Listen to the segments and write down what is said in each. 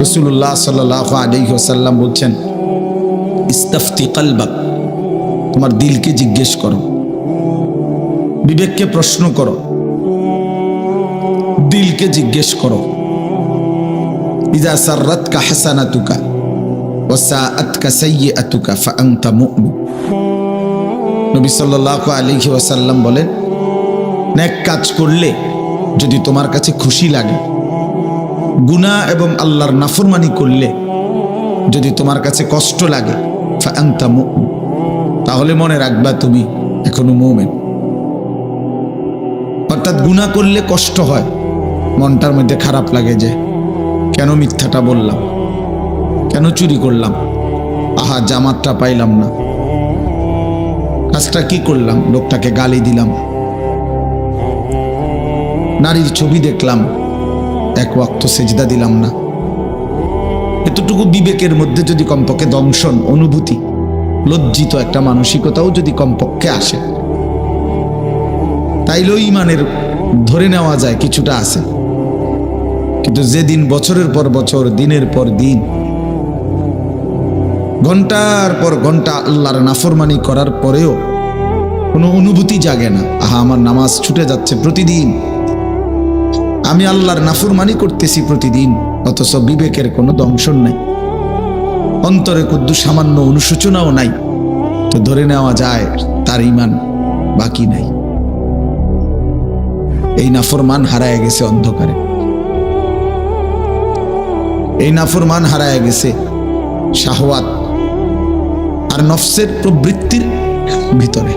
রাসূলুল্লাহ সাল্লাল্লাহু আলাইহি ওয়াসাল্লাম বলছেন, ইস্তাফতি কলবাক, তোমার দিলকে জিজ্ঞেস করো, বিবেককে প্রশ্ন করো, দিলকে জিজ্ঞেস করো। ইযা সাররাতকা হাসানাতুকা ওয়া সাআতকা সাইয়্যাতুকা ফাআনতা মুমিন। নবী সাল্লাল্লাহু আলাইহি ওয়াসাল্লাম বলেন, নেক কাজ করলে যদি তোমার কাছে খুশি লাগে, গুনাহ এবং আল্লাহর নাফরমানি করলে যদি তোমার কাছে কষ্ট লাগে, ফাআনতা মুমিন, তাহলে মনে রাখবা তুমি এখনো মুমিন। অর্থাৎ গুনাহ করলে কষ্ট হয়, মনটার মধ্যে খারাপ লাগে যে কেন মিথ্যাটা বললাম, কেন চুরি করলাম, আহা জামাতটা পাইলাম না, কাজটা কি করলাম, লোকটাকে গালি দিলাম, নারীর ছবি দেখলাম, এক ওয়াক্ত সেজদা দিলাম না। এতটুকু বিবেকের মধ্যে যদি কমপক্ষে দংশন, অনুভূতি, লজ্জিত একটা মানসিকতাও যদি কমপক্ষে আসে, তাইলেও ইমানের ধরে নেওয়া যায় কিছুটা আছে। কিন্তু যেদিন বছরের পর বছর, দিনের পর দিন, ঘন্টার পর ঘন্টা আল্লাহর নাফরমানি করার পরেও কোনো অনুভূতি জাগে না, আহা আমার নামাজ ছুটে যাচ্ছে প্রতিদিন, আমি আল্লাহর নাফরমানি করতেছি প্রতিদিন, অথচ বিবেকের কোনো দংশন নাই, অন্তরে কুদ্দু সামান্য অনুশোচনাও নাই, তো ধরে নেওয়া যায় তার ঈমান বাকি নাই। এই নাফরমান হারায় গেছে অন্ধকারে, এই নাফরমান হারায় গেছে শাহওয়াত আর নফসের প্রবৃত্তির ভিতরে,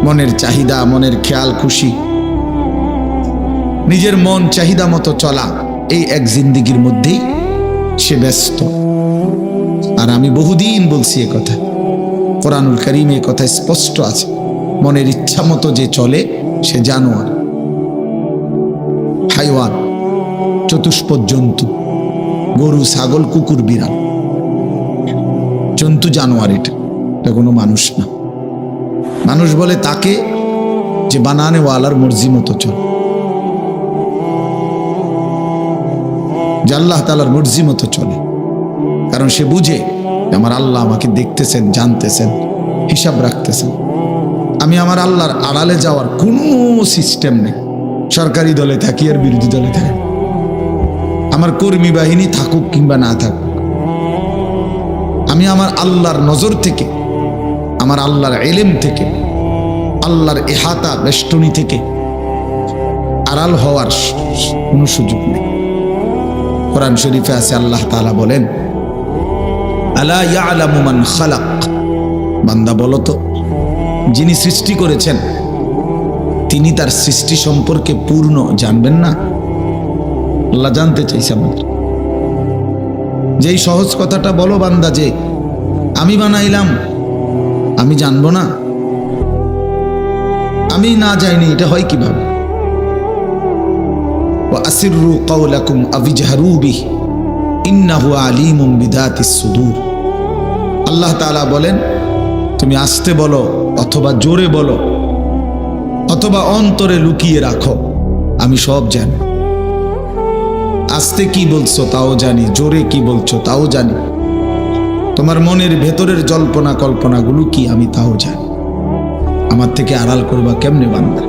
মনের চাহিদা, মনের খেয়াল খুশি, নিজের মন চাহিদা মতো চলা, এই এক জিন্দিগির মধ্যেই সে ব্যস্ত। আর আমি বহুদিন বলছি এ কথা, কোরআনুল কারীমে কথা স্পষ্ট আছে, মনের ইচ্ছা মতো যে চলে সে জানোয়ার, হাইওয়ান, চতুষ্পদ জন্তু, গরু, ছাগল, কুকুর, বিড়াল, জন্তু, জানোয়ার। এটা কোনো মানুষ না। মানুষ বলে তাকে যে বানানেওয়ালার মর্জি মতো চলে, যে আল্লাহ তাআলার মর্জি মতো চলে, কারণ সে বুঝে আমার আল্লাহ আমাকে দেখতেছেন, জানতেছেন, হিসাব রাখতেছেন। আমি আমার আল্লাহর আড়ালে যাওয়ার কোনো সিস্টেম নেই, সরকারি দলে থাকি আর বিরোধী দলে থাকি, আমার কর্মী বাহিনী থাকুক কিংবা না থাকুক, আমি আমার আল্লাহর নজর থেকে, আমার আল্লাহর ইলম থেকে, আল্লাহর ইহাতা বেষ্টনী থেকে আড়াল হওয়ার কোনো সুযোগ নেই। কোরআন শরীফে আছে, আল্লাহ তাআলা বলেন, আলা ইয়ালামু মান খালাক, বান্দা বলো তো, যিনি সৃষ্টি করেছেন তিনি তার সৃষ্টি সম্পর্কে পূর্ণ জানবেন না? আল্লাহ জানতে চাইছে আমাদের। যেই সহজ কথাটা বলো বান্দা, যে আমি বানাইলাম, আমি জানবো না, আমি না যাইনি, এটা হয় কিভাবে? ওয়া আসিররু কাওলাকুম আবিজহারু বিহি ইন্নাহু আলিমুম বিদাতিস সুদূর। আল্লাহ তাআলা বলেন, তুমি আস্তে বলো অথবা জোরে বলো অথবা অন্তরে লুকিয়ে রাখো, আমি সব জানি। আস্তে কি বলছো তাও জানি, জোরে কি বলছো তাও জানি, তোমার মনের ভেতরের জল্পনা কল্পনাগুলো কি আমি তাও জানি। আমার থেকে আড়াল করবা কেমনে বান্দা?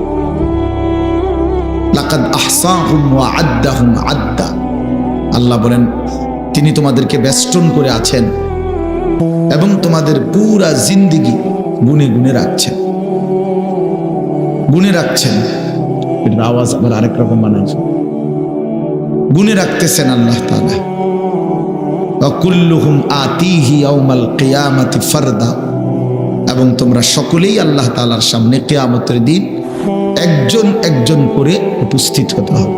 লাকাদ আহসাহুম ওয়া আদ্দাহুম আদ্দা। আল্লাহ বলেন, তিনি তোমাদেরকে বেষ্টন করে আছেন এবং তোমাদের পুরা জিন্দেগি গুনে গুনে রাখছেন, গুনে রাখছেন। এটার আওয়াজ আবার আরেক রকম বানাইছে, গুনে রাখতেছেন আল্লাহ তাআলা। ওয়া কুল্লুহুম আতিহি ইয়াউমাল কিয়ামাতি ফারদা, এবং তোমরা সকলেই আল্লাহ তাআলার সামনে কিয়ামতের দিন একজন একজন করে উপস্থিত হতে হবে।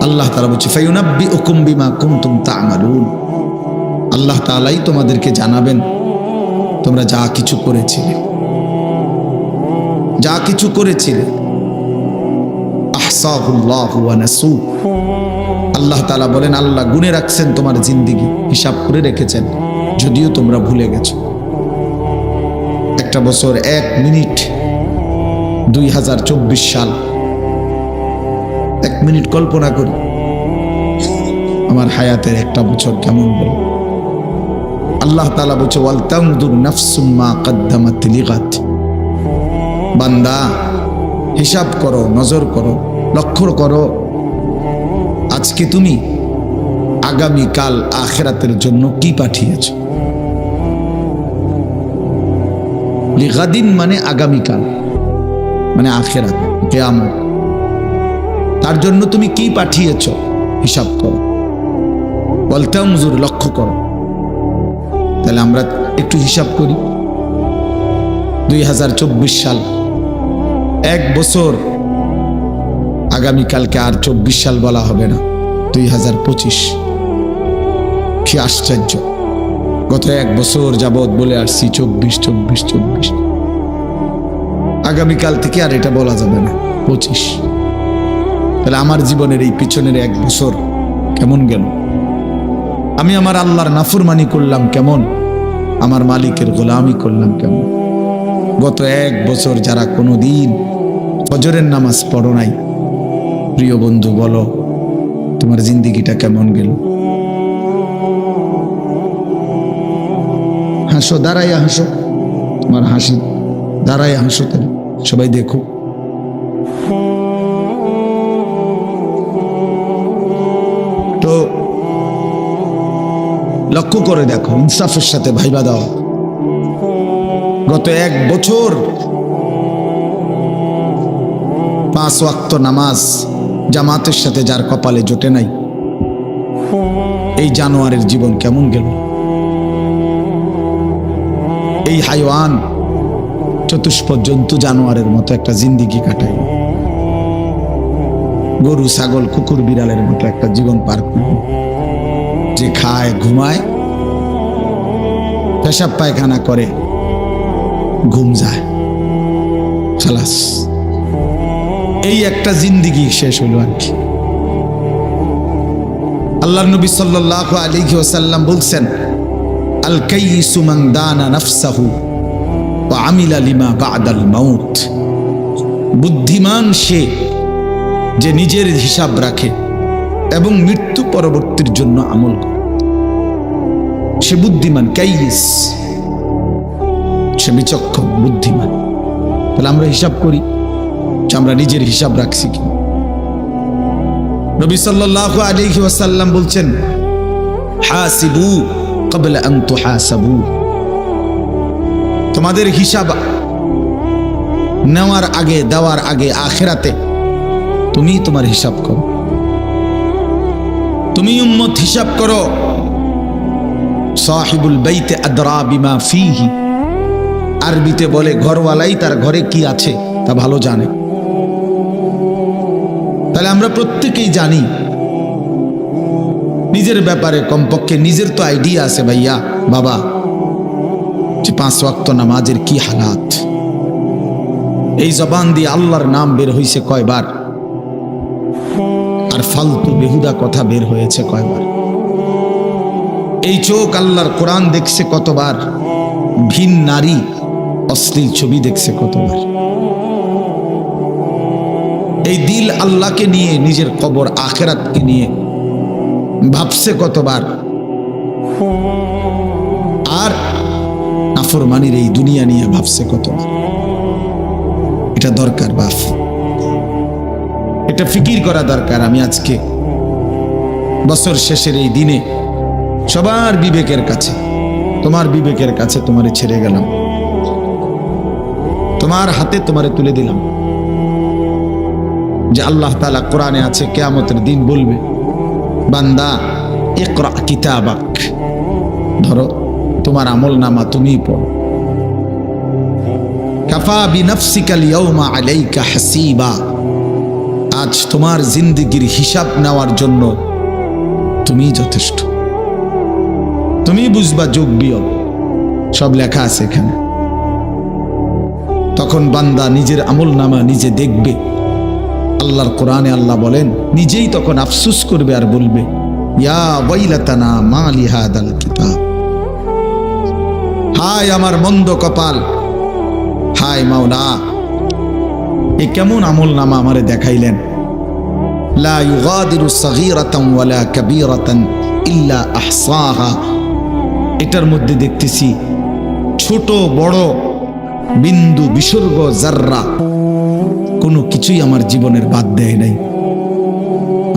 আল্লাহ তাআলা বলছে, ফায়ুনাব্বিউকুম বিমা কুনতুম তা'মালুন। আল্লাহ তাআলাই তোমাদেরকে জানাবেন তোমরা যা কিছু করেছিলে, যা কিছু করেছিলে। আহসাহুল্লাহু ওয়া নাসু। আল্লাহ তাআলা বলেন, আল্লাহ গুনে রাখছেন তোমার জিন্দেগি, হিসাব করে রেখেছেন, যদিও তোমরা ভুলে গেছো। একটা বছর 1 মিনিট, 2024 সাল, 1 মিনিট কল্পনা করি আমার হায়াতের একটা বছর কেমন গেল। আল্লাহ তাআলা বলছে ওয়াল তানজুর নাফসুম মা কদ্দামাত লিগাদ। বান্দা হিসাব করো, নজর করো, লক্ষ্য করো আজকে তুমি আগামী কাল আখিরাতের জন্য কি পাঠিয়েছো। লিগাদিন মানে আগামীকাল, মানে আখিরাত, কিয়ামত। তার জন্য তুমি কি পাঠিয়েছো হিসাব করো। ওয়াল তানজুর, লক্ষ্য করো। তাহলে আমরা একটু হিসাব করি। 2024 সাল, এক বছর, আগামীকালকে আর 24 সাল বলা হবে না, 2025। কি আশ্চর্য, গত এক বছর যাবৎ বলে আসছি 24। আগামীকাল থেকে আর এটা বলা যাবে না, 25। তাহলে আমার জীবনের এই পিছনের এক বছর কেমন গেল। আমি আমার আল্লাহর নাফরমানি করলাম কেমন, আমার মালিকের গোলামি করলাম কেমন। গত এক বছর যারা কোনোদিন ফজরের নামাজ পড়ো নাই, প্রিয় বন্ধু বলো তোমার জিন্দিগিটা কেমন গেল। হাসো, দাঁড়াইয়া হাসো, তোমার হাসি দাঁড়াইয়া হাসো, তাহলে সবাই দেখো। তো লক্ষ্য করে দেখো, ইনসাফের সাথে ভাইবা দাও। গত এক বছর 5 ওয়াক্ত নামাজ জামাতের সাথে যার কপালে জোটে নাই, এই জানোয়ারের জীবন কেমন গেল। এই হাইওয়ান, চতুষ্পদ জন্তু জানোয়ারের মতো একটা জিন্দিগি কাটাই, গরু ছাগল কুকুর বিড়ালের মতো একটা জীবন পার করল, যে খায় ঘুমায়, পেশাব পায়খানা করে, ঘুম যায়, খালাস। এই একটা জিন্দিগি শেষ হলো আর কি। আল্লাহর নবী সাল্লাল্লাহু আলাইহি ওয়াসাল্লাম বলছেন, আল কাইয়িসু মান দানা নাফসাহু ওয়া আমিলা লিমা বা'দাল মাউত। বুদ্ধিমান সে যে নিজের হিসাব রাখে এবং মৃত্যু পরবর্তীর জন্য আমল করে, সে বুদ্ধিমান। কাইয়িস, সে বিচক্ষণ, বুদ্ধিমান। তাহলে আমরা হিসাব করি যে আমরা নিজের হিসাব রাখছি কি। নবী সাল্লাল্লাহু আলাইহি ওয়াসাল্লাম বলছেন, হাসিবু ক্বাবলা আন তুহাসাবু। তোমাদের হিসাব নেওয়ার আগে, দেওয়ার আগে আখিরাতে তুমি তোমার হিসাব করো। তুমি উম্মত হিসাব করো। সাহিবুল বাইতে আদরা বিমা ফিহি। আরবিতে বলে ঘরওয়ালাই তার ঘরে কি আছে তা ভালো জানে। তাহলে আমরা প্রত্যেকেই জানি নিজের ব্যাপারে, কমপক্ষে নিজের তো আইডিয়া আছে ভাইয়া বাবা, যে 5 ওয়াক্ত নামাজের কি হালাত। এই জবান দিয়ে আল্লাহর নাম বের হয়েছে কয়বার, আর ফালতু বেহুদা কথা বের হয়েছে কয়বার। এই চোখ আল্লাহর কোরআন দেখছে কতবার, ভিন নারী অশ্লীল ছবি দেখছে কতবার। এই দিল আল্লাহকে নিয়ে, নিজের কবর আখিরাতকে নিয়ে ভাবছে কতবার। আর নাফরমানির এই দুনিয়া নিয়ে ভাবছে কতবার। এটা দরকার বাপ, এটা ফিকির করা দরকার। আমি আজকে বছর শেষের এই দিনে সবার বিবেকের কাছে, তোমার বিবেকের কাছে তোমারে ছেড়ে গেলাম, তোমার হাতে তোমারে তুলে দিলাম, যে আল্লাহ তাআলা কোরআনে আছে কিয়ামতের দিন বলবে, বান্দা ইকরা কিতাবাক, ধরো তোমার আমল নামা তুমি পড়ো। কাফা বিনাফসিকাল ইয়াউমা আলাইকা হাসিবা। আজ তোমার জিন্দেগির হিসাব নেওয়ার জন্য তুমি যথেষ্ট। তুমি বুঝবা যোগ বিয়োগ সব লেখা আছে এখানে। তখন বান্দা নিজের আমল নামা নিজে দেখবে। আল্লাহর কোরআনে আল্লাহ বলেন, নিজেই তখন আফসোস করবে আর বলবে, ইয়া ওয়াইলাতানা মা লিহাদাল কিতাব। হায় আমার মন্দ কপাল, হায় মাওলা, এ কেমন আমল নামা আমারে দেখাইলেন। লা ইউগাদিরু সাগীরাতান ওয়ালা কাবীরাতান ইল্লা আহসাহা। এটার মধ্যে দেখতেছি ছোট বড় বিন্দু বিসর্গ জাররা কোনো কিছুই আমার জীবনের বাদ দেয় নাই।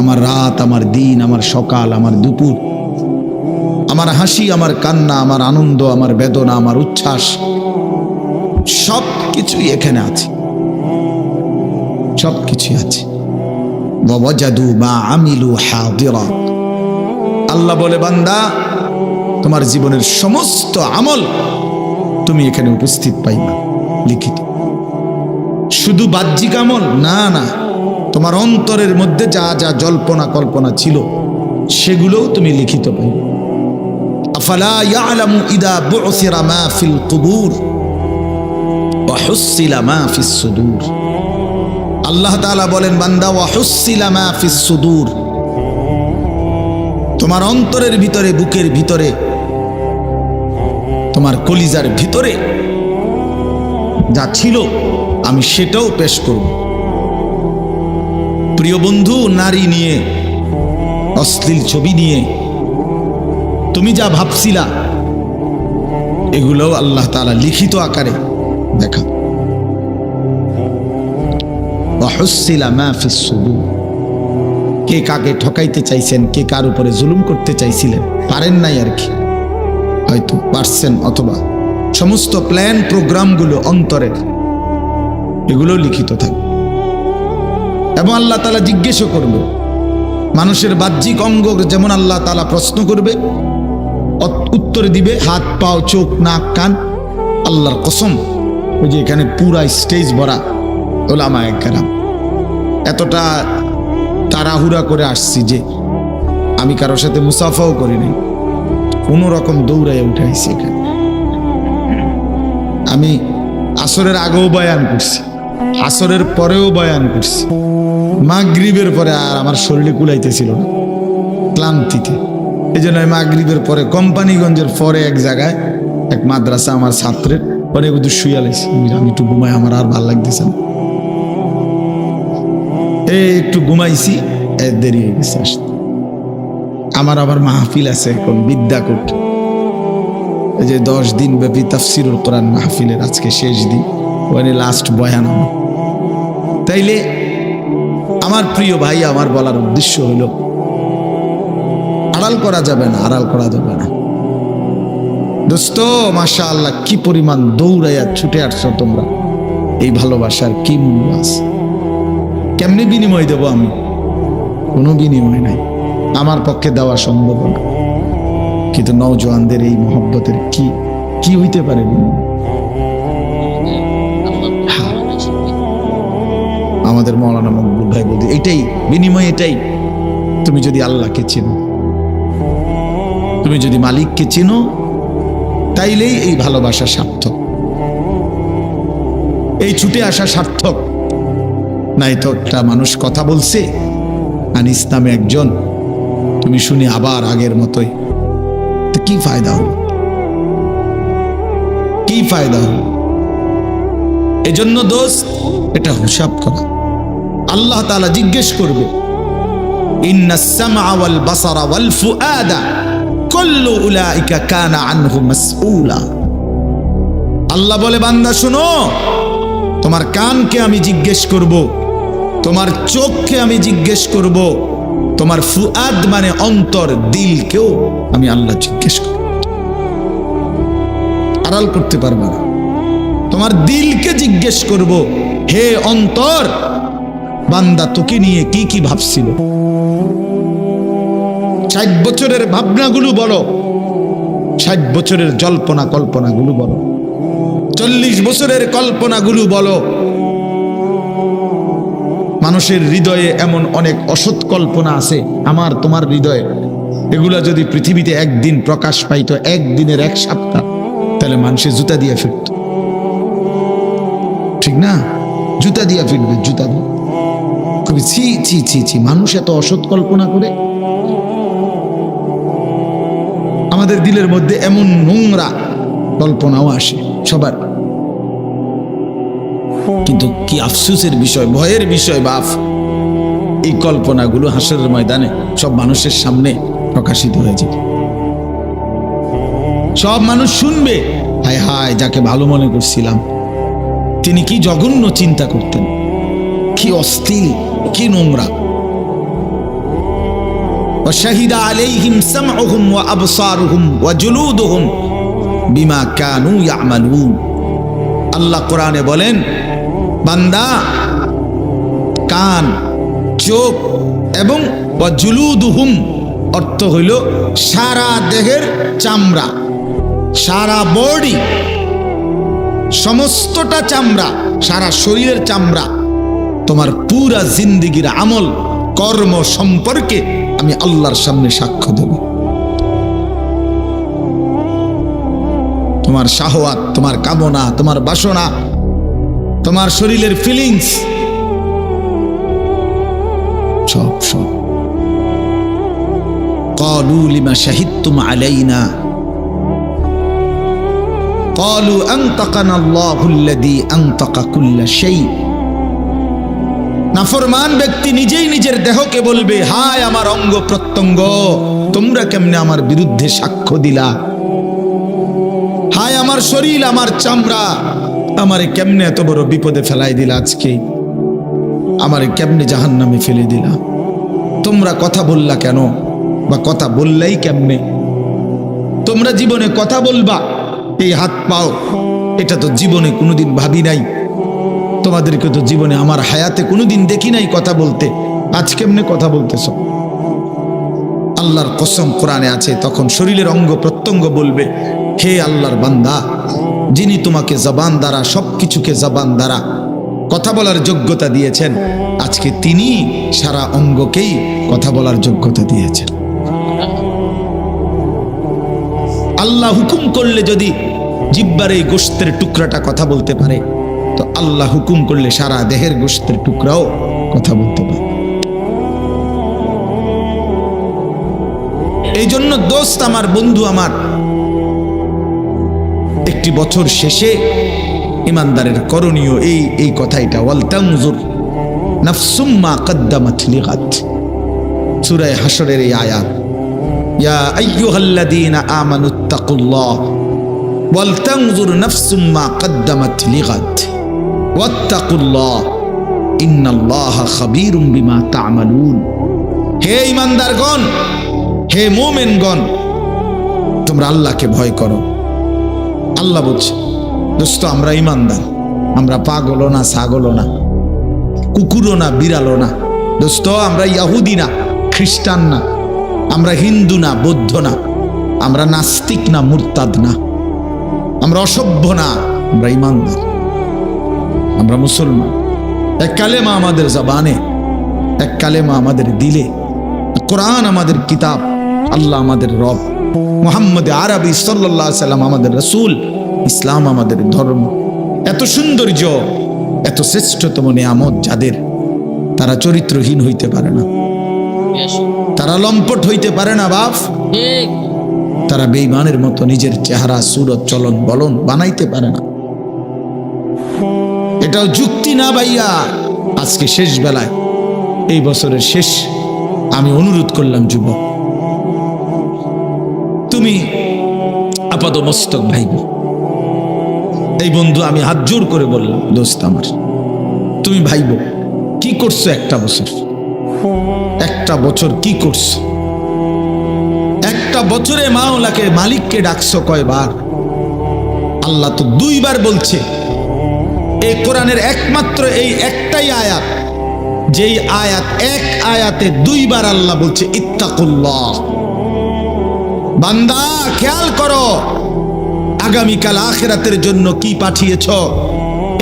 আমার রাত, আমার দিন, আমার সকাল, আমার দুপুর, আমার হাসি, আমার কান্না, আমার আনন্দ, আমার বেদনা, আমার উচ্ছ্বাস, সব কিছুই এখানে আছে, সব কিছুই আছে। ওয়াজাদু মা আমিলু হাদিরা। আল্লাহ বলে, বান্দা তোমার জীবনের সমস্ত আমল তুমি এখানে উপস্থিত পাইবা লিখিত। শুধু বাহ্যিক আমল না, না, তোমার অন্তরের মধ্যে যা যা জল্পনা কল্পনা ছিল সেগুলোও তুমি লিখিত পাইবে। আফালা ইয়ালামু ইদা বুসিরা মা ফিল কুবুর ওয়া হুসিলা মা ফিস সুদূর। আল্লাহ তাআলা বলেন, বান্দা ওয়া হুসিলা মা ফিস সুদূর, তোমার অন্তরের ভিতরে, বুকের ভিতরে, তোমার কলিজার ভিতরে যা ছিল আমি সেটাও পেশ করব। প্রিয় বন্ধু, নারী নিয়ে, অশ্লীল ছবি নিয়ে তুমি যা ভাবছিলা এগুলোও আল্লাহ তাআলা লিখিত আকারে দেখা। ওয়াহুসিলা মা ফিস সুদূর। কে কাকে ঠকাইতে চাইছেন, কে কার উপরে জুলুম করতে চাইছিলেন, পারেন নাই আর কি, হয়তো পারছেন, অথবা সমস্ত প্ল্যান প্রোগ্রামগুলো অন্তরের, এগুলো লিখিত থাকবে। এবং আল্লাহ তাআলা জিজ্ঞেসও করবে। মানুষের বাহ্যিক অঙ্গ যেমন আল্লাহ তাআলা প্রশ্ন করবে, উত্তর দিবে হাত, পাও, চোখ, নাক, কান। আল্লাহর কসম, ওই যে এখানে পুরা স্টেজ ভরা উলামায়ে কেরাম, এতটা তাড়াহুড়া করে আসছি যে আমি কারোর সাথে মুসাফাও করি নাই, কোনো রকম দৌড়াইয়া উঠাইছি। এখানে আমি আসরের আগেও বয়ান করছি, আসরের পরেও বয়ান করছি, মাগরিবের পরে আর আমার শরীরে কুলাইতেছিল না ক্লান্তিতে। এই জন্য মাগরিবের পরে কোম্পানিগঞ্জের পরে এক জায়গায় এক মাদ্রাসা আমার ছাত্রের পরে দূর শুয়ে লাইছি। আমি একটু ঘুমাই, আমার আর ভাল লাগতেছে না, একটু ঘুমাইছি, দেরি হয়ে গেছে আসতে। আমার আবার মাহফিল আছে এখন বিদ্যাকূট, এই যে 10 দিন ব্যাপী তাফসিরুল কোরআন মাহফিলের আজকে শেষ দিন, ওখানে লাস্ট বয়ান আমার। তাইলে আমার প্রিয় ভাই, আমার বলার উদ্দেশ্য হলো আড়াল করা যাবে না, আড়াল করা যাবে না। দোস্ত, মাশাআল্লাহ, কি পরিমাণ দৌড়াইয়া ছুটে আসছো তোমরা, এই ভালোবাসার কি মূল্য আছে? কেমনি বিনিময় দেব আমি? কোনো বিনিময় নাই, আমার পক্ষে দেওয়া সম্ভব না। কিন্তু নওজোয়ানদের এই মহব্বতের কি কি হইতে পারে বিনিময়? আমাদের মাওলানা মকবুল ভাই বলতে এটাই বিনিময়, এটাই। তুমি যদি আল্লাহকে চেনো, তুমি যদি মালিককে চেনো, তাইলেই এই ভালোবাসা সার্থক, এই ছুটে আসা সার্থক। নাই তো একটা মানুষ কথা বলছে আনিস নামে একজন, তুমি শুনি আবার আগের মতোই, তো কি ফায়দা হলো? কি ফায়দা হলো? এজন্য দোস্ত, এটা হিসাব করা। আল্লাহ তাআলা জিজ্ঞেস করবে, ইন্নাস সামআ ওয়াল বাসারা ওয়াল ফুআদা কুল্লু উলাইকা কানা আনহু মাসউলা। আল্লাহ বলে, বান্দা শুনো, তোমার কানকে আমি জিজ্ঞেস করব, তোমার চোখকে আমি জিজ্ঞেস করব, তোমার ফুআদ মানে অন্তর, দিলকেও আমি আল্লাহ জিজ্ঞেস করব। আড়াল করতে পারবে না। তোমার দিলকে জিজ্ঞেস করব, হে অন্তর, বান্দা তোকে নিয়ে কি কি ভাবছিল? 60 বছরের ভাবনাগুলো বলো, 60 বছরের জল্পনা কল্পনাগুলো বলো, 40 বছরের কল্পনাগুলো বলো। মানুষের হৃদয়ে এমন অনেক অসৎ কল্পনা আছে, আমার তোমার হৃদয়ে। এগুলা যদি পৃথিবীতে একদিন প্রকাশ পাইত, একদিনের 1 সপ্তাহ, তাহলে মানুষের জুতা দিয়ে ফিরত, ঠিক না? জুতা দিয়ে ফিরবে, জুতা দিয়ে। ছি ছি ছি ছি, মানুষ এত অসৎ কল্পনা করে। আমাদের দিলের মধ্যে এমন নোংরা কল্পনাও আসে সবার। কিন্তু কি আফসোসের বিষয়, ভয়ের বিষয় বাপ, এই কল্পনাগুলো হাসরের ময়দানে সব মানুষের সামনে প্রকাশিত হয়ে যাবে। সব মানুষ শুনবে, হায় হায়, যাকে ভালো মনে করছিলাম তিনি কি জঘন্য চিন্তা করতেন, কি অস্থির, কি নোংরা। وشهد عليهم سمعهم وأبصارهم وجلودهم بما كانوا يعملون। আল্লাহ কোরআনে বলেন, বান্দা কান, চোখ এবং ওয়াজুলুদুহুম অর্থ হইল সারা দেহের চামড়া, সারা বডি, সমস্তটা চামড়া, সারা শরীরের চামড়া, তোমার পুরা জিন্দেগির আমল কর্ম সম্পর্কে আমি আল্লাহর সামনে সাক্ষ্য দেব। তোমার শাহওয়াত, তোমার কামনা, তোমার বাসনা, তোমার শরীরের ফিলিংস, সব সব। ক্বালু লিমা শাহিদতুম আলাইনা ক্বালু আনতাকানা আল্লাহুল্লাযী আনতাকা কুল্লা শাই। নাফরমান ব্যক্তি নিজেই নিজের দেহকে বলবে, হায় আমার অঙ্গ প্রত্যঙ্গ, তোমরা কেমনে আমার বিরুদ্ধে সাক্ষ্য দিলা? হায় আমার শরীর, আমার চামড়া, আমারে কেমনে এত বড় বিপদে ফেলাই দিলা, আজকে আমারে কেমনে জাহান্নামে ফেলে দিলা? তোমরা কথা বললা কেন, বা কথা বললেই কেমনে? তোমরা জীবনে কথা বলবা, এই হাত পাও, এটা তো জীবনে কোনোদিন ভাবি নাই। তোমাদেরকে তো জীবনে আমার হায়াতে কোনোদিন দেখি নাই কথা বলতে, আজ কেমনে কথা বলতেছ? আল্লাহর কসম কোরআনে আছে, তখন শরীরের অঙ্গ প্রত্যঙ্গ বলবে, হে আল্লাহর বান্দা, যিনি তোমাকে জবান দ্বারা, সবকিছুকে জবান দ্বারা কথা বলার যোগ্যতা দিয়েছেন, আজকে তিনি সারা অঙ্গকেই কথা বলার যোগ্যতা দিয়েছেন। আল্লাহ হুকুম করলে যদি জিহ্বার এই গোশতের টুকরাটা কথা বলতে পারে, তো আল্লাহ হুকুম করলে সারা দেহের গোশতের টুকরাও কথা বলতে পারে। এই জন্য দোস্ত আমার, বন্ধু আমার, একটি বছর শেষে ইমানদারের করণীয় এই কথাইটা, ওয়াল তানজুর নাফসুম মা কদ্দামাত লিগাদ। সূরা হাশরের এই আয়াত, ইয়া আইয়ুহাল্লাযীনা আমানুত্তাকুল্লাহ ওয়াল তানজুর নাফসুম মা কদ্দামাত লিগাদ ওয়াত্তাকুল্লাহ ইন্নাল্লাহা খাবীরুম বিমা তা'মালুন। হে ঈমানদারগণ, হে মুমিনগণ, তোমরা আল্লাহকে ভয় করো। আল্লাহ বলছে, দোস্ত আমরা ঈমানদার, আমরা পাগলও না, ছাগলও না, কুকুরও না, বিড়ালও না। দোস্ত আমরা ইহুদি না, খ্রিস্টান না, আমরা হিন্দু না, বৌদ্ধ না, আমরা নাস্তিক না, মুরতাদ না, আমরা অসভ্য না, আমরা ঈমানদার, আমরা মুসলমান। এক কালেমা আমাদের জবানে, এক কালেমা আমাদের দিলে, কোরআন আমাদের কিতাব, আল্লাহ আমাদের রব, মুহাম্মদ আরবি সাল্লাল্লাহু আলাইহি সাল্লাম আমাদের রাসূল, ইসলাম আমাদের ধর্ম। এত সৌন্দর্য, এত শ্রেষ্ঠতম নিয়ামত যাদের, তারা চরিত্রহীন হইতে পারে না, তারা লম্পট হইতে পারে না বাপ, তারা বেঈমানের মতো নিজের চেহারা, সুরত, চলন বলন বানাইতে পারে না। এটাও যুক্তি না ভাইয়া। আজকে শেষ বেলায়, এই বছরের শেষ, আমি অনুরোধ করলাম, যুবক তুমি আপাত মস্তক ভাইব। এই বন্ধু আমি হাত জোর করে বললাম, দোস্ত আমার, তুমি ভাইব কি করছো একটা বছর, একটা বছর কি করছো? একটা বছরে মাওলাকে, মালিককে ডাকছো কয়বার? আল্লাহ তো দুইবার বলছে। এই কোরআনের একমাত্র এই একটাই আয়াত, যেই আয়াত, এক আয়াতে দুইবার আল্লাহ বলছে ইত্তাকুল্লাহ। বান্দা খেয়াল করো, আগামীকাল আখিরাতের জন্য কি পাঠিয়েছ,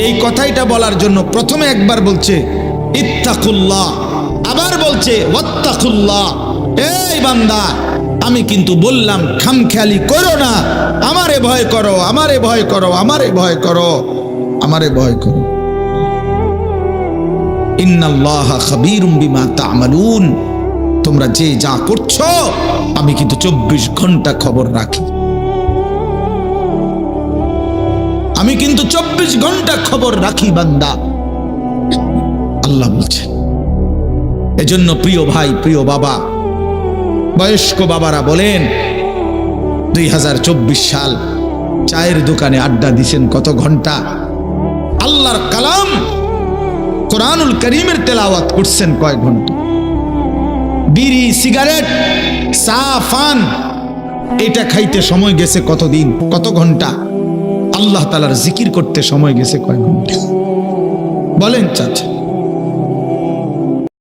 এই কথাইটা বলার জন্য প্রথমে একবার বলছে ইত্তাকুল্লাহ, আবার বলছে ওয়াত্তাকুল্লাহ। এই বান্দা, আমি কিন্তু বললাম খামখেয়ালি করো না, আমারে ভয় করো, আমারে ভয় করো, আমারে ভয় করো, আমারে ভয় করো। ইন্নাল্লাহা খাবীরুম বিমা তা'মালুন। তোমরা যে যা করছো, আমি কিন্তু 24 ঘন্টা খবর রাখি, আমি কিন্তু 24 ঘন্টা খবর রাখি বান্দা। আল্লাহ বলছেন, এজন্য প্রিয় ভাই, প্রিয় বাবা, বয়স্ক বাবারা বলেন, 2024 সাল, চায়ের দোকানে আড্ডা দিছেন কত ঘন্টা, আল্লাহর কালাম কোরআনুল কারীমের তেলাওয়াত করছেন কয় ঘন্টা, বিড়ি, সিগারেট, চা, পান এটা খাইতে সময় গেছে কতদিন, কত ঘন্টা, আল্লাহ তাআলার জিকির করতে সময় গেছে কয় ঘন্টা? বলেন চাচা।